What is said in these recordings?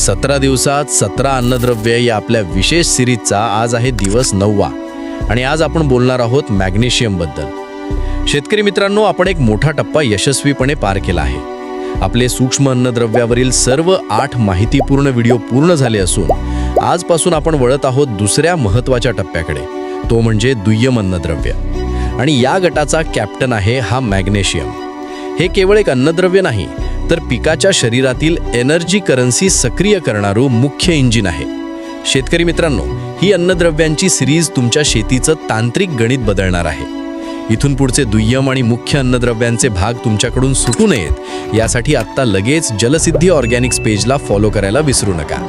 17 दिवसात 17 अन्नद्रव्ये या आपल्या विशेष सिरीजचा आज आहे दिवस 9वा आणि आज आपण बोलणार आहोत मॅग्नेशियमबद्दल। शेतकरी मित्रांनो, आपण एक मोठा टप्पा यशस्वीपणे पार केला आहे। आपले सूक्ष्म अन्नद्रव्यावरील सर्व 8 माहितीपूर्ण व्हिडिओ पूर्ण झाले असून आजपासून आपण वळत आहोत दुसऱ्या महत्त्वाच्या टप्प्याकडे, तो म्हणजे दुय्यम अन्नद्रव्य। आणि या गटाचा कॅप्टन आहे हा मॅग्नेशियम। हे केवळ एक अन्नद्रव्य नाही, तर पिकाच्या शरीरातील एनर्जी करन्सी सक्रिय करणारं मुख्य इंजिन आहे। शेतकरी मित्रांनो, ही अन्नद्रव्यांची सिरीज तुमच्या शेतीचं तांत्रिक गणित बदलणार आहे। इथून पुढचे दुय्यम आणि मुख्य अन्नद्रव्यांचे भाग तुमच्याकडून सुटू नयेत, यासाठी आत्ता लगेच जलसिद्धी ऑर्गॅनिक्स पेजला फॉलो करायला विसरू नका।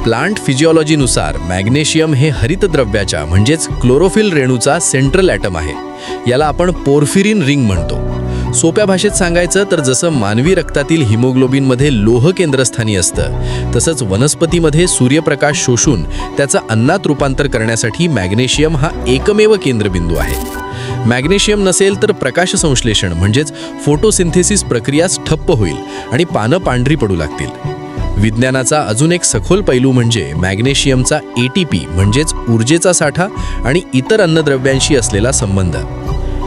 प्लांट फिजिओलॉजीनुसार मॅग्नेशियम हे हरितद्रव्याच्या म्हणजेच क्लोरोफिल रेणूचा सेंट्रल ॲटम आहे। याला आपण पोर्फिरिन रिंग म्हणतो। सोप्या भाषेत सांगायचं तर जसं मानवी रक्तातील हिमोग्लोबिनमध्ये लोह केंद्रस्थानी असतं, तसंच वनस्पतीमध्ये सूर्यप्रकाश शोषून त्याचं अन्नात रूपांतर करण्यासाठी मॅग्नेशियम हा एकमेव केंद्रबिंदू आहे। मॅग्नेशियम नसेल तर प्रकाश संश्लेषण म्हणजेच फोटोसिंथेसिस प्रक्रियाच ठप्प होईल आणि पानं पांढरी पडू लागतील। विज्ञानाचा अजून एक सखोल पैलू म्हणजे मॅग्नेशियमचा ATP म्हणजेच ऊर्जेचा साठा आणि इतर अन्नद्रव्यांशी असलेला संबंध।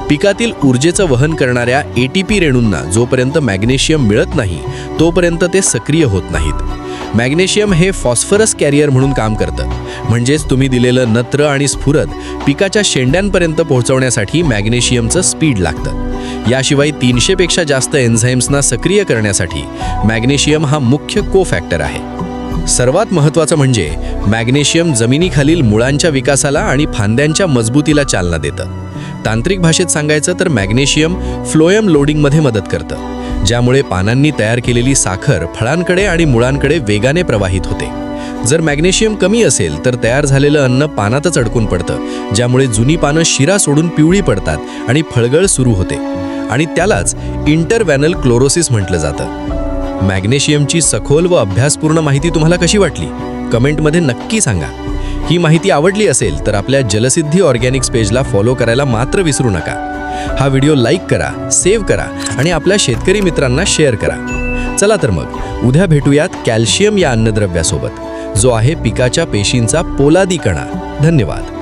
पिकातील ऊर्जेचं वहन करणाऱ्या ATP रेणूंना जोपर्यंत मॅग्नेशियम मिळत नाही, तोपर्यंत ते सक्रिय होत नाहीत। मॅग्नेशियम हे फॉस्फरस कॅरियर म्हणून काम करतं, म्हणजेच तुम्ही दिलेलं नत्र आणि स्फुरद पिकाच्या शेंड्यांपर्यंत पोहोचवण्यासाठी मॅग्नेशियमचं स्पीड लागतं। याशिवाय 300 पेक्षा जास्त एन्झाईम्सना सक्रिय करण्यासाठी मॅग्नेशियम हा मुख्य कोफॅक्टर आहे। सर्वात महत्त्वाचं म्हणजे मॅग्नेशियम जमिनीखालील मुळांच्या विकासाला आणि फांद्यांच्या मजबूतीला चालना देतं। तांत्रिक भाषेत सांगायचं तर मॅग्नेशियम फ्लोएम लोडिंगमध्ये मदत करतं, ज्यामुळे पानांनी तयार केलेली साखर फळांकडे आणि मुळांकडे वेगाने प्रवाहित होते। जर मॅग्नेशियम कमी असेल तर तयार झालेलं अन्न पानातच अडकून पडतं, ज्यामुळे जुनी पानं शिरा सोडून पिवळी पडतात आणि फळगळ सुरू होते, आणि त्यालाच इंटरव्हॅनल क्लोरोसिस म्हटलं जातं। मॅग्नेशियमची सखोल व अभ्यासपूर्ण माहिती तुम्हाला कशी वाटली? कमेंटमध्ये नक्की सांगा। ही माहिती आवडली असेल तर आपल्या जलसिद्धी ऑर्गॅनिक्स पेजला फॉलो करायला मात्र विसरू नका। हा व्हिडिओ लाईक करा, सेव्ह करा आणि आपल्या शेतकरी मित्रांना शेअर करा। चला तर मग उद्या भेटूयात कॅल्शियम या अन्नद्रव्यासोबत, जो आहे पिकाच्या पेशींचा पोलादी कणा। धन्यवाद।